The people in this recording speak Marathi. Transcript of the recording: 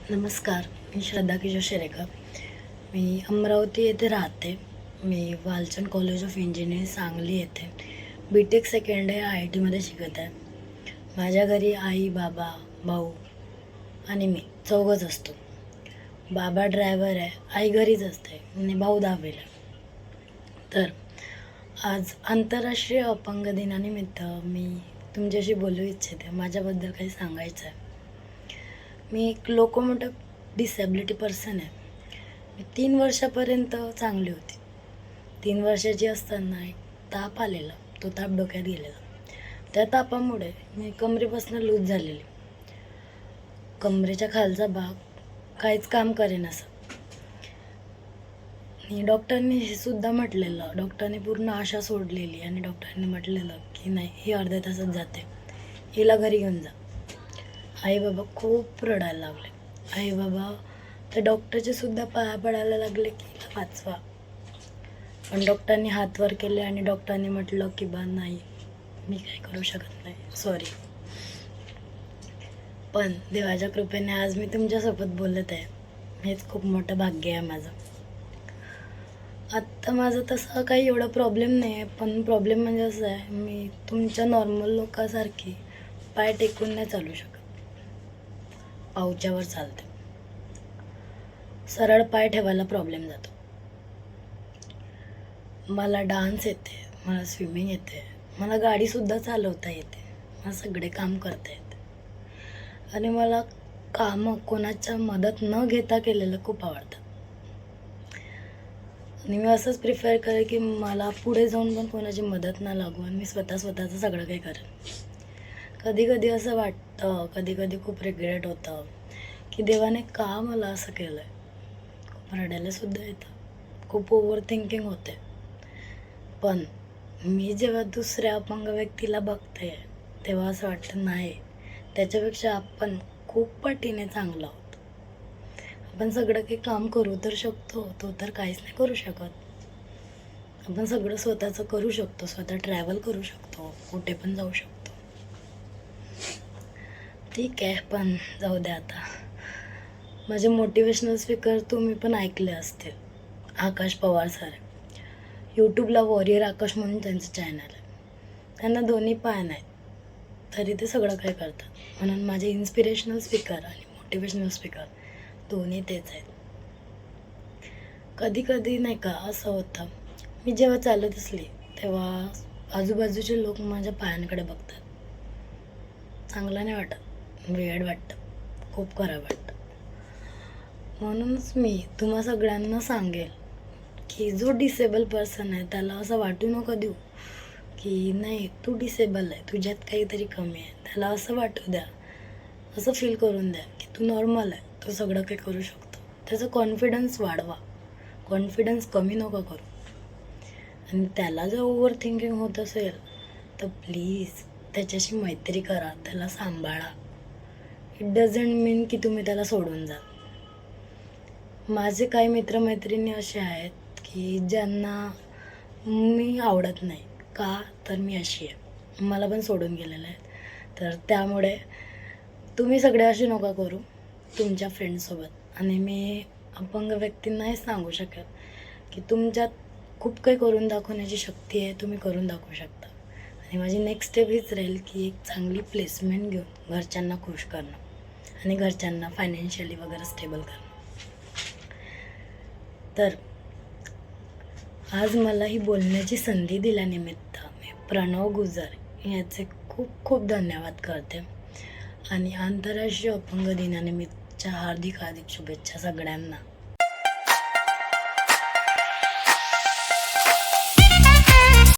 नमस्कार, मी श्रद्धा किशोर शेरेकर. मी अमरावती येथे राहते. मी Walchand college of engineering Sangli येथे BTech सेकंड इयर IITमध्ये शिकत आहे. माझ्या घरी आई, बाबा, भाऊ आणि मी चौघंच असतो. बाबा ड्रायव्हर आहे, आई घरीच असते आणि भाऊ 10वीला. तर आज आंतरराष्ट्रीय अपंग दिनानिमित्त मी तुमच्याशी बोलू इच्छिते. माझ्याबद्दल काही सांगायचं आहे. मी एक लोकोमोटिव्ह डिसेबिलिटी पर्सन आहे. मी 3 वर्षापर्यंत चांगली होती. 3 वर्षाची असताना एक ताप आलेला. तो ताप डोक्यात गेलेला. त्या तापामुळे मी कमरेपासून लूज झालेली. कमरेच्या खालचा भाग काहीच काम करेन असं. आणि डॉक्टरनी हे सुद्धा म्हटलेलं, डॉक्टरने पूर्ण आशा सोडलेली आणि डॉक्टरने म्हटलेलं की नाही, ही अर्ध्या तासात जाते, हिला घरी घेऊन जा. आई बाबा खूप रडायला लागले. आई बाबा त्या डॉक्टरचे सुद्धा पाया पडायला लागले की हिला वाचवा. पण डॉक्टरनी हात वर केले आणि डॉक्टरने म्हटलं की बा नाही, मी काही करू शकत नाही, सॉरी. पण देवाच्या कृपेने आज मी तुमच्यासोबत बोलत आहे. हेच खूप मोठं भाग्य आहे माझं. आत्ता माझं तसं काही एवढा प्रॉब्लेम नाही आहे, पण प्रॉब्लेम म्हणजे असं आहे, मी तुमच्या नॉर्मल लोकांसारखी पाय टेकून नाही चालू शकत. पाऊच्यावर चालते. सरळ पाय ठेवायला प्रॉब्लेम जातो. मला डान्स येते, मला स्विमिंग येते, मला गाडीसुद्धा चालवता येते, मला सगळे काम करता येते. आणि मला कामं कोणाच्या मदत न घेता केलेलं खूप आवडतं. आणि मी असंच प्रिफर करेन की मला पुढे जाऊन पण कोणाची मदत न लागू आणि मी स्वतःचं सगळं काही करेन. कधी कधी असं वाटतं, कधी कधी खूप रिग्रेट होतं की देवाने का मला असं केलं आहे. खूप रडायलासुद्धा येतं, खूप ओव्हर थिंकिंग होते. पण मी जेव्हा दुसऱ्या अपंग व्यक्तीला बघते तेव्हा असं वाटतं नाही, त्याच्यापेक्षा आपण खूप पटीने चांगला आहोत. आपण सगळं काही काम करू तर शकतो, तो तर काहीच नाही करू शकत. आपण सगळं स्वतःचं करू शकतो, स्वतः ट्रॅव्हल करू शकतो, कुठे पण जाऊ शकतो. ठीक आहे, पण जाऊ द्या आता. माझे मोटिवेशनल स्पीकर तुम्ही पण ऐकले असतील. आकाश पवार सर, यूट्यूबला वॉरियर आकाश म्हणून त्यांचं चॅनल आहे. त्यांना दोन्ही पाय नाहीत तरी ते सगळं काय करतात. म्हणून माझे इन्स्पिरेशनल स्पीकर आणि मोटिवेशनल स्पीकर दोन्ही तेच आहेत. कधी कधी नाही का असं होतं, मी जेव्हा चालत असली तेव्हा आजूबाजूचे लोक माझ्या पायांकडे बघतात. चांगलं नाही वाटत, वेड वाटतं, खूप खराब वाटतं. म्हणूनच मी तुम्हा सगळ्यांना सांगेल की जो डिसेबल पर्सन आहे त्याला असं वाटू नका देऊ की नाही तू डिसेबल आहे, तुझ्यात काहीतरी कमी आहे. त्याला असं वाटू द्या, असं फील करून द्या की तू नॉर्मल आहे, तू सगळं काही करू शकतो. त्याचा कॉन्फिडन्स वाढवा, कॉन्फिडन्स कमी नका करू. आणि त्याला जर ओव्हर थिंकिंग होत असेल तर प्लीज त्याच्याशी मैत्री करा, त्याला सांभाळा. इट डझंट मीन की तुम्ही त्याला सोडून जा. माझे काही मित्रमैत्रिणी असे आहेत की ज्यांना मी आवडत नाही. का तर मी अशी आहे, मला पण सोडून गेलेलं आहे. तर त्यामुळे तुम्ही सगळे असे नका करू तुमच्या फ्रेंडसोबत. आणि मी अपंग व्यक्तींना हे सांगू शकेल की तुमच्यात खूप काही करून दाखवण्याची शक्ती आहे, तुम्ही करून दाखवू शकता. आणि माझी नेक्स्ट स्टेप हीच राहील की एक चांगली प्लेसमेंट घेऊन घरच्यांना खुश करणं आणि घरच्यांना फायनान्शियली वगैरे स्टेबल करणं. तर आज मला ही बोलण्याची संधी दिल्यानिमित्त मी प्रणव गुजर याचे खूप खूप धन्यवाद करते. आणि आंतरराष्ट्रीय अपंग दिनानिमित्तच्या हार्दिक शुभेच्छा सगळ्यांना.